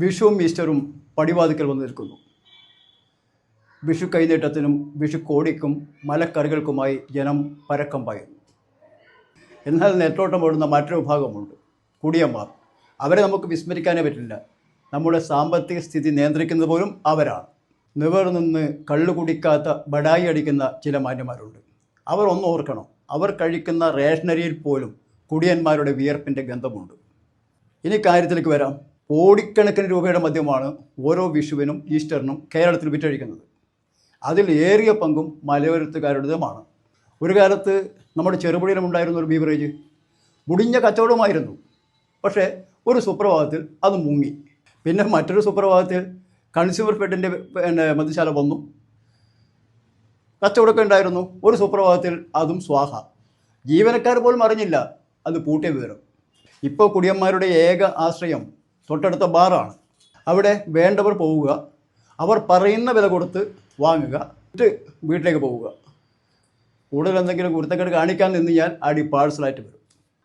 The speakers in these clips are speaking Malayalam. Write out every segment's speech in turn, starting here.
വിഷുവും ഈസ്റ്ററും പടിവാതിക്കൽ വന്നു നിൽക്കുന്നു. വിഷു കൈനീട്ടത്തിനും വിഷു കോടിക്കും മലക്കറികൾക്കുമായി ജനം പരക്കം പായുന്നു. എന്നാൽ നെട്ടോട്ടം ഓടുന്ന മറ്റൊരു വിഭാഗമുണ്ട്, കുടിയന്മാർ. അവരെ നമുക്ക് വിസ്മരിക്കാനേ പറ്റില്ല. നമ്മുടെ സാമ്പത്തിക സ്ഥിതി നിയന്ത്രിക്കുന്നത് പോലും അവരാണ്. നിവർനിന്ന് കള്ളു കുടിക്കാത്ത ബടായി അടിക്കുന്ന ചില മാന്യന്മാരുണ്ട്. അവർ ഒന്ന് ഓർക്കണം, അവർ കഴിക്കുന്ന റേഷനരിയിൽ പോലും കുടിയന്മാരുടെ വിയർപ്പിൻ്റെ ഗന്ധമുണ്ട്. ഇനി കാര്യത്തിലേക്ക് വരാം. കോടിക്കണക്കിന് രൂപയുടെ മദ്യമാണ് ഓരോ വിഷുവിനും ഈസ്റ്ററിനും കേരളത്തിൽ വിറ്റഴിക്കുന്നത്. അതിൽ ഏറിയ പങ്കും മലയോരത്തുകാരുടേതുമാണ്. ഒരു കാലത്ത് നമ്മുടെ ചെറുപുഴയിലുണ്ടായിരുന്ന ഒരു ബീവറേജ് മുടിഞ്ഞ കച്ചവടമായിരുന്നു. പക്ഷേ ഒരു സുപ്രഭാതത്തിൽ അത് മുങ്ങി. പിന്നെ മറ്റൊരു സുപ്രഭാതത്തിൽ കൺസ്യൂമർ ഫെഡിൻ്റെ മദ്യശാല വന്നു, കച്ചവടമൊക്കെ ഉണ്ടായിരുന്നു. ഒരു സുപ്രഭാതത്തിൽ അതും സ്വാഹ. ജീവനക്കാർ പോലും അറിഞ്ഞില്ല അത് പൂട്ടിയ വിവരം. ഇപ്പോൾ കുടിയന്മാരുടെ ഏക ആശ്രയം തൊട്ടടുത്ത ബാറാണ്. അവിടെ വേണ്ടവർ പോവുക, അവർ പറയുന്ന വില കൊടുത്ത് വാങ്ങുക, എന്നിട്ട് വീട്ടിലേക്ക് പോവുക. കൂടുതൽ എന്തെങ്കിലും കുരുത്തക്കേട് കാണിക്കാൻ നിന്നാൽ അടി പാഴ്സലായിട്ട് വരും.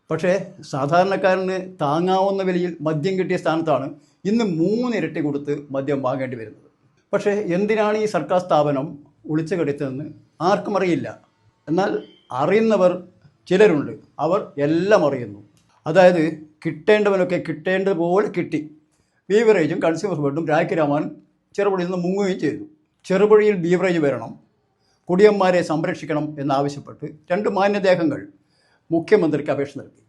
പക്ഷേ സാധാരണക്കാരന് താങ്ങാവുന്ന വിലയിൽ മദ്യം കിട്ടിയ സ്ഥാനത്താണ് ഇന്ന് 3 ഇരട്ടി കൊടുത്ത് മദ്യം വാങ്ങേണ്ടി വരുന്നത്. പക്ഷേ എന്തിനാണ് ഈ സർക്കാർ സ്ഥാപനം ഒളിച്ചു കെടുത്തതെന്ന് ആർക്കും അറിയില്ല. എന്നാൽ അറിയുന്നവർ ചിലരുണ്ട്. അവർ എല്ലാം അറിയുന്നു. അതായത് കിട്ടേണ്ടവനൊക്കെ കിട്ടേണ്ടതുപോലെ കിട്ടി. ബീവറേജും കൺസ്യൂമർ ഫെഡും രാഖിരാമാനും ചെറുപുഴയിൽ നിന്ന് മുങ്ങുകയും ചെയ്തു. ചെറുപുഴയിൽ ബീവറേജ് വരണം, കുടിയന്മാരെ സംരക്ഷിക്കണം എന്നാവശ്യപ്പെട്ട് 2 മാന്യദേഹങ്ങൾ മുഖ്യമന്ത്രിക്ക് അപേക്ഷ നൽകി.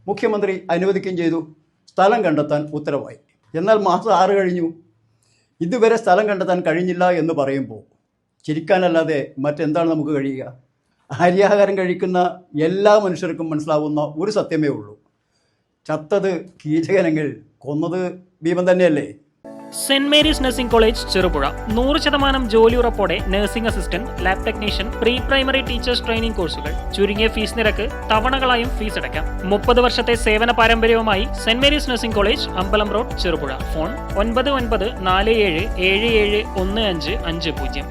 മുഖ്യമന്ത്രി അനുവദിക്കുകയും ചെയ്തു. സ്ഥലം കണ്ടെത്താൻ ഉത്തരവായി. എന്നാൽ മാസം 6 കഴിഞ്ഞു. ഇതുവരെ സ്ഥലം കണ്ടെത്താൻ കഴിഞ്ഞില്ല എന്ന് പറയുമ്പോൾ ചിരിക്കാനല്ലാതെ മറ്റെന്താണ് നമുക്ക് കഴിയുക? അരിയാഹാരം കഴിക്കുന്ന എല്ലാ മനുഷ്യർക്കും മനസ്സിലാവുന്ന ഒരു സത്യമേ ഉള്ളൂ, ചത്തത് കീചകനെങ്കിൽ കൊന്നത് ഭീമൻ തന്നെയല്ലേ. Saint Mary's nursing college Cherupuzha 100% ജോലി ഉറപ്പോടെ nursing assistant, lab technician, pre primary teachers training കോഴ്സുകൾ. ചുരുങ്ങിയ ഫീസ് നിരക്ക്, തവണകളായും ഫീസ് അടയ്ക്കാം. 30 വർഷത്തെ സേവന പാരമ്പര്യവുമായി സെന്റ് മേരീസ് നഴ്സിംഗ് കോളേജ്, അമ്പലം റോഡ്, ചെറുപുഴ. ഫോൺ 9947771550.